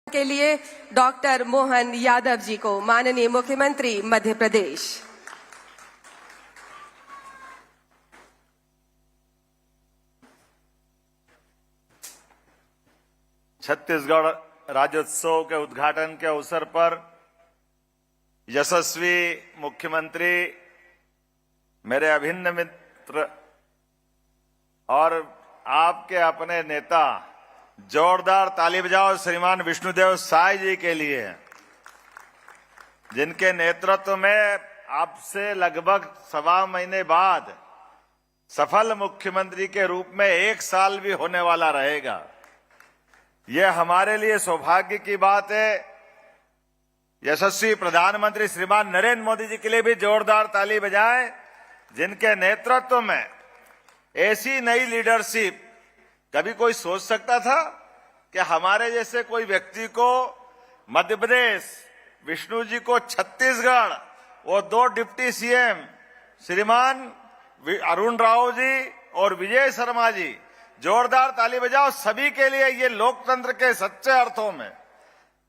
के लिए डॉक्टर मोहन यादव जी को माननीय मुख्यमंत्री मध्य प्रदेश। छत्तीसगढ़ राज्योत्सव के उद्घाटन के अवसर पर यशस्वी मुख्यमंत्री, मेरे अभिन्न मित्र और आपके अपने नेता, जोरदार ताली बजाओ श्रीमान विष्णुदेव साय जी के लिए, जिनके नेतृत्व में आपसे लगभग 1.25 महीने बाद सफल मुख्यमंत्री के रूप में 1 साल भी होने वाला रहेगा। यह हमारे लिए सौभाग्य की बात है। यशस्वी प्रधानमंत्री श्रीमान नरेंद्र मोदी जी के लिए भी जोरदार ताली बजाएं, जिनके नेतृत्व में ऐसी नई लीडरशिप, कभी कोई सोच सकता था कि हमारे जैसे कोई व्यक्ति को मध्य प्रदेश, विष्णु जी को छत्तीसगढ़, वो 2 डिप्टी सीएम श्रीमान अरुण राव जी और विजय शर्मा जी, जोरदार ताली बजाओ सभी के लिए। ये लोकतंत्र के सच्चे अर्थों में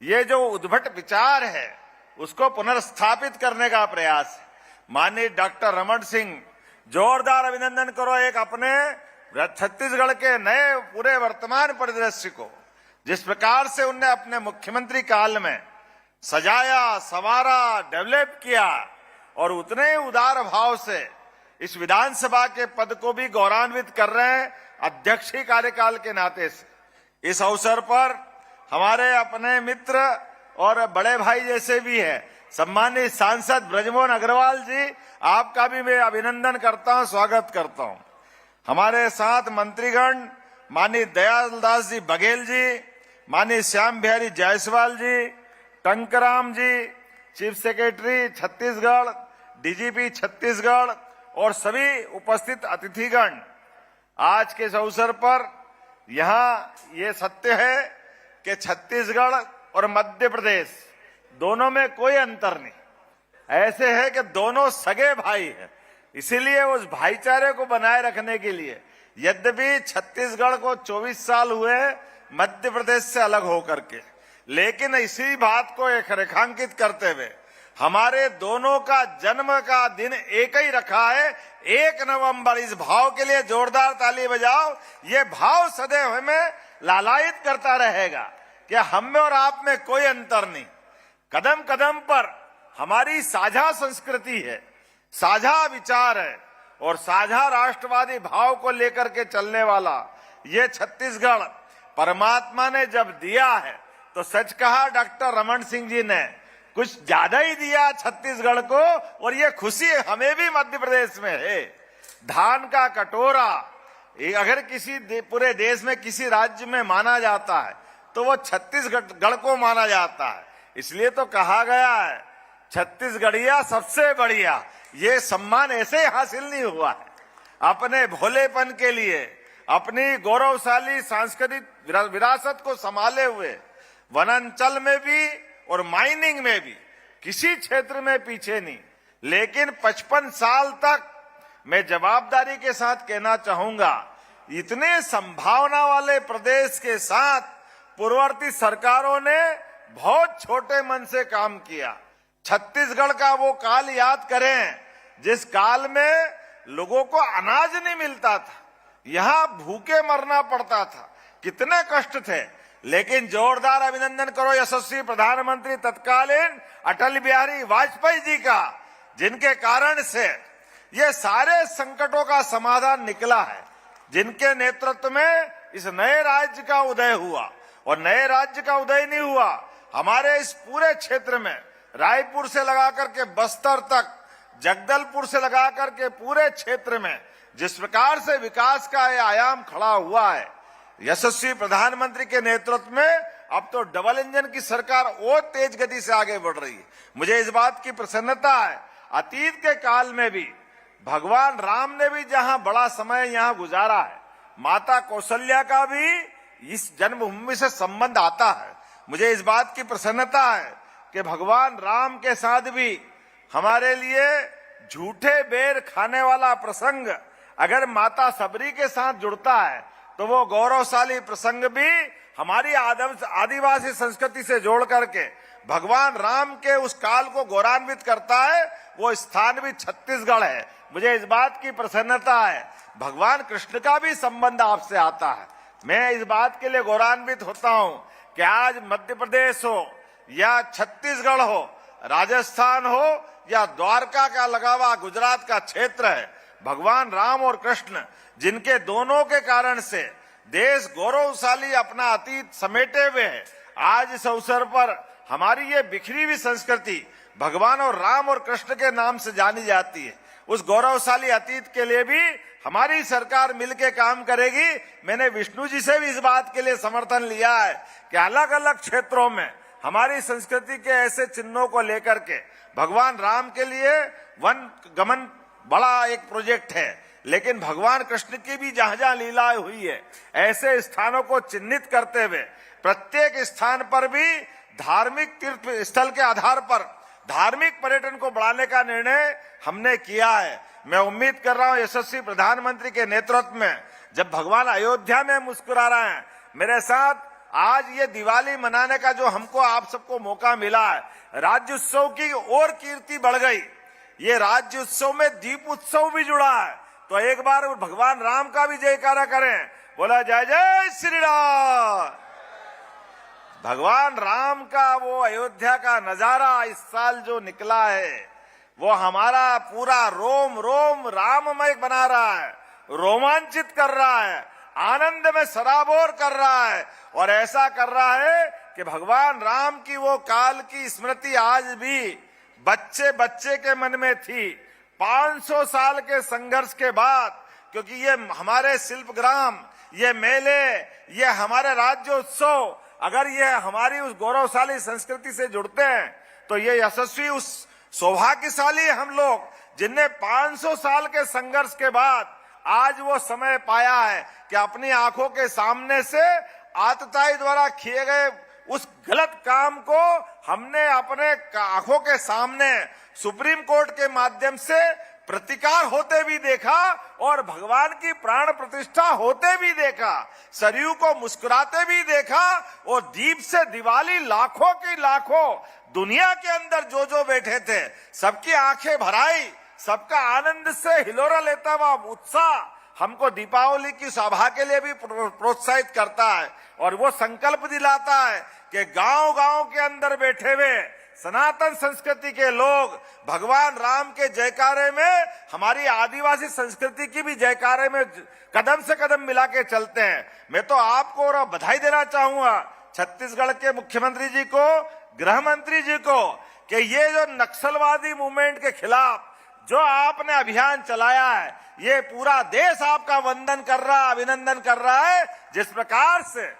ये जो उद्भट विचार है उसको पुनर्स्थापित करने का प्रयास है। माननीय डॉक्टर रमन सिंह, जोरदार अभिनंदन करो एक अपने छत्तीसगढ़ के नए पूरे वर्तमान परिदृश्य को, जिस प्रकार से उनने अपने मुख्यमंत्री काल में सजाया, संवारा, डेवलप किया और उतने उदार भाव से इस विधानसभा के पद को भी गौरवान्वित कर रहे हैं अध्यक्षीय कार्यकाल के नाते से। इस अवसर पर हमारे अपने मित्र और बड़े भाई जैसे भी हैं, सम्मानित सांसद ब्रजमोहन अग्रवाल जी, आपका भी मैं अभिनंदन करता हूं, स्वागत करता हूं। हमारे साथ मंत्रीगण, माननीय दयालदास जी बघेल जी, माननीय Shyam Bihari Jaiswal ji, Tankram ji, chief secretary Chhattisgarh, DGP Chhattisgarh और सभी उपस्थित अतिथिगण, आज के इस अवसर पर यहाँ ये सत्य है कि छत्तीसगढ़ और मध्य प्रदेश दोनों में कोई अंतर नहीं, ऐसे है कि दोनों सगे भाई हैं। इसीलिए उस भाईचारे को बनाए रखने के लिए, यद्यपि छत्तीसगढ़ को 24 साल हुए मध्य प्रदेश से अलग होकर के, लेकिन इसी बात को एक रेखांकित करते हुए हमारे दोनों का जन्म का दिन एक ही रखा है, 1 नवंबर। इस भाव के लिए जोरदार ताली बजाओ। ये भाव सदैव हमें लालायित करता रहेगा कि हम में और आप में कोई अंतर नहीं। कदम कदम पर हमारी साझा संस्कृति है, साझा विचार है और साझा राष्ट्रवादी भाव को लेकर के चलने वाला ये छत्तीसगढ़ परमात्मा ने जब दिया है तो सच कहा डॉक्टर रमन सिंह जी ने, कुछ ज्यादा ही दिया छत्तीसगढ़ को, और ये खुशी हमें भी मध्य प्रदेश में है। धान का कटोरा अगर किसी पूरे देश में किसी राज्य में माना जाता है तो वो छत्तीसगढ़ को माना जाता है। इसलिए तो कहा गया है छत्तीसगढ़िया सबसे बढ़िया। ये सम्मान ऐसे हासिल नहीं हुआ है अपने भोलेपन के लिए, अपनी गौरवशाली सांस्कृतिक विरासत को संभाले हुए, वनांचल में भी और माइनिंग में भी किसी क्षेत्र में पीछे नहीं। लेकिन 55 साल तक मैं जवाबदारी के साथ कहना चाहूंगा, इतने संभावना वाले प्रदेश के साथ पूर्ववर्ती सरकारों ने बहुत छोटे मन से काम किया। छत्तीसगढ़ का वो काल याद करें जिस काल में लोगों को अनाज नहीं मिलता था, यहां भूखे मरना पड़ता था, कितने कष्ट थे। लेकिन जोरदार अभिनंदन करो यशस्वी प्रधानमंत्री तत्कालीन अटल बिहारी वाजपेयी जी का, जिनके कारण से ये सारे संकटों का समाधान निकला है, जिनके नेतृत्व में इस नए राज्य का उदय हुआ। और नए राज्य का उदय नहीं हुआ, हमारे इस पूरे क्षेत्र में रायपुर से लगाकर के बस्तर तक, जगदलपुर से लगाकर के पूरे क्षेत्र में जिस प्रकार से विकास का ये आयाम खड़ा हुआ है, यशस्वी प्रधानमंत्री के नेतृत्व में अब तो डबल इंजन की सरकार और तेज गति से आगे बढ़ रही है। मुझे इस बात की प्रसन्नता है, अतीत के काल में भी भगवान राम ने भी जहां बड़ा समय यहां गुजारा है, माता कौशल्या का भी इस जन्मभूमि से संबंध आता है। मुझे इस बात की प्रसन्नता है कि भगवान राम के साथ भी हमारे लिए झूठे बेर खाने वाला प्रसंग अगर माता सबरी के साथ जुड़ता है तो वो गौरवशाली प्रसंग भी हमारी आदिवासी संस्कृति से जोड़ करके भगवान राम के उस काल को गौरवान्वित करता है, वो स्थान भी छत्तीसगढ़ है। मुझे इस बात की प्रसन्नता है, भगवान कृष्ण का भी संबंध आपसे आता है। मैं इस बात के लिए गौरवान्वित होता हूं कि आज मध्य प्रदेश हो या छत्तीसगढ़ हो, राजस्थान हो या द्वारका का लगा हुआ गुजरात का क्षेत्र है, भगवान राम और कृष्ण जिनके दोनों के कारण से देश गौरवशाली अपना अतीत समेटे हुए है, आज इस अवसर पर हमारी ये बिखरी हुई संस्कृति भगवान और राम और कृष्ण के नाम से जानी जाती है। उस गौरवशाली अतीत के लिए भी हमारी सरकार मिलकर काम करेगी। मैंने विष्णु जी से भी इस बात के लिए समर्थन लिया है कि अलग अलग क्षेत्रों में हमारी संस्कृति के ऐसे चिन्हों को लेकर के भगवान राम के लिए वन गमन बड़ा एक प्रोजेक्ट है, लेकिन भगवान कृष्ण की भी जहां जहां लीलाएं हुई है, ऐसे स्थानों को चिन्हित करते हुए प्रत्येक स्थान पर भी धार्मिक तीर्थ स्थल के आधार पर धार्मिक पर्यटन को बढ़ाने का निर्णय हमने किया है। मैं उम्मीद कर रहा हूं यशस्वी प्रधानमंत्री के नेतृत्व में जब भगवान अयोध्या में मुस्कुरा रहे हैं मेरे साथ, आज ये दिवाली मनाने का जो हमको आप सबको मौका मिला है, राज्य उत्सव की और कीर्ति बढ़ गई। ये राज्य उत्सव में दीप उत्सव भी जुड़ा है, तो एक बार भगवान राम का भी जयकारा करें, बोला जय जय श्री राम। भगवान राम का वो अयोध्या का नजारा इस साल जो निकला है, वो हमारा पूरा रोम रोम राममय बना रहा है, रोमांचित कर रहा है, आनंद में सराबोर कर रहा है, और ऐसा कर रहा है कि भगवान राम की वो काल की स्मृति आज भी बच्चे बच्चे के मन में थी। 500 साल के संघर्ष के बाद, क्योंकि ये हमारे शिल्पग्राम, ये मेले, ये हमारे राज्योत्सव, अगर ये हमारी उस गौरवशाली संस्कृति से जुड़ते हैं तो ये यशस्वी उस सौभाग्यशाली हम लोग जिनने 500 साल के संघर्ष के बाद आज वो समय पाया है कि अपनी आंखों के सामने से आतताई द्वारा किए गए उस गलत काम को हमने अपने आंखों के सामने सुप्रीम कोर्ट के माध्यम से प्रतिकार होते भी देखा और भगवान की प्राण प्रतिष्ठा होते भी देखा, सरयू को मुस्कुराते भी देखा, और दीप से दिवाली लाखों की लाखों दुनिया के अंदर जो जो बैठे थे सबकी आंखें भराई, सबका आनंद से हिलोरा लेता हुआ उत्साह हमको दीपावली की सभा के लिए भी प्रोत्साहित करता है, और वो संकल्प दिलाता है कि गांव गांव के अंदर बैठे हुए सनातन संस्कृति के लोग भगवान राम के जयकारे में हमारी आदिवासी संस्कृति की भी जयकारे में कदम से कदम मिला के चलते हैं। मैं तो आपको और बधाई देना चाहूंगा छत्तीसगढ़ के मुख्यमंत्री जी को, गृह मंत्री जी को, कि ये जो नक्सलवादी मूवमेंट के खिलाफ जो आपने अभियान चलाया है, ये पूरा देश आपका वंदन कर रहा है, अभिनंदन कर रहा है। जिस प्रकार से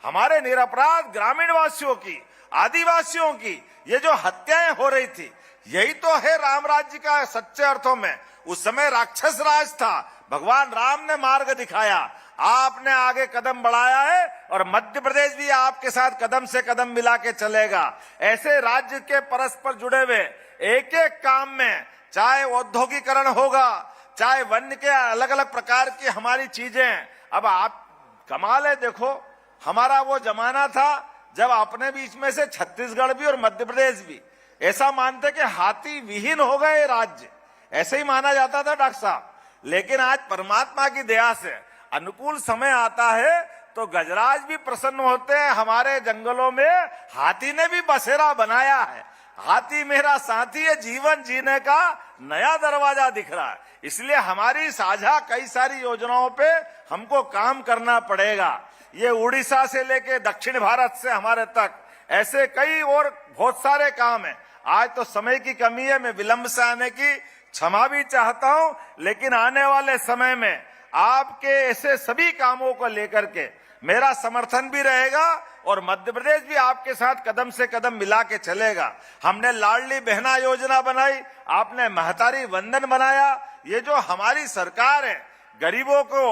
हमारे निरपराध ग्रामीण वासियों की, आदिवासियों की ये जो हत्याएं हो रही थी, यही तो है राम राज्य का सच्चे अर्थों में। उस समय राक्षस राज था, भगवान राम ने मार्ग दिखाया, आपने आगे कदम बढ़ाया है, और मध्य प्रदेश भी आपके साथ कदम से कदम मिला के चलेगा। ऐसे राज्य के परस्पर जुड़े हुए एक एक काम में, चाहे औद्योगिकरण होगा, चाहे वन्य के अलग अलग प्रकार की हमारी चीजें, अब आप कमाल है, देखो हमारा वो जमाना था जब अपने बीच में से छत्तीसगढ़ भी और मध्य प्रदेश भी ऐसा मानते कि हाथी विहीन हो गए राज्य, ऐसे ही माना जाता था डॉक्टर साहब। लेकिन आज परमात्मा की दया से अनुकूल समय आता है तो गजराज भी प्रसन्न होते हैं। हमारे जंगलों में हाथी ने भी बसेरा बनाया है, हाथी मेरा साथी है, जीवन जीने का नया दरवाजा दिख रहा है। इसलिए हमारी साझा कई सारी योजनाओं पे हमको काम करना पड़ेगा। ये उड़ीसा से लेके दक्षिण भारत से हमारे तक ऐसे कई और बहुत सारे काम हैं। आज तो समय की कमी है, मैं विलंब से आने की क्षमा भी चाहता हूं, लेकिन आने वाले समय में आपके ऐसे सभी कामों को लेकर के मेरा समर्थन भी रहेगा, और मध्य प्रदेश भी आपके साथ कदम से कदम मिला के चलेगा। हमने लाडली बहना योजना बनाई, आपने महतारी वंदन बनाया। ये जो हमारी सरकार है, गरीबों को,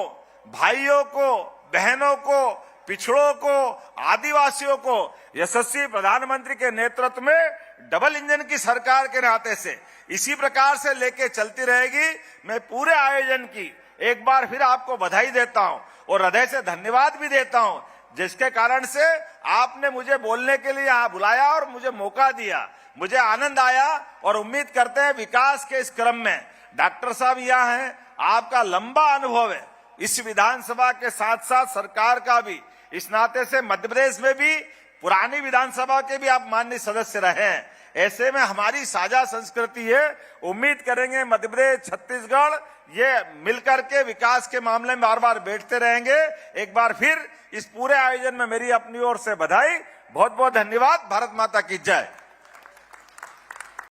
भाइयों को, बहनों को, पिछड़ों को, आदिवासियों को यशस्वी प्रधानमंत्री के नेतृत्व में डबल इंजन की सरकार के नाते से इसी प्रकार से लेके चलती रहेगी। मैं पूरे आयोजन की एक बार फिर आपको बधाई देता हूं और हृदय से धन्यवाद भी देता हूं। जिसके कारण से आपने मुझे बोलने के लिए यहाँ बुलाया और मुझे मौका दिया। मुझे आनंद आया और उम्मीद करते हैं विकास के इस क्रम में डॉक्टर साहब यहाँ हैं, आपका लंबा अनुभव है इस विधानसभा के साथ साथ सरकार का भी। इस नाते से मध्य प्रदेश में भी पुरानी विधानसभा के भी आप माननीय सदस्य रहे हैं। ऐसे में हमारी साझा संस्कृति है। उम्मीद करेंगे मध्य प्रदेश छत्तीसगढ़ ये मिलकर के विकास के मामले में बार बार बैठते रहेंगे। एक बार फिर इस पूरे आयोजन में मेरी अपनी ओर से बधाई। बहुत बहुत धन्यवाद। भारत माता की जय।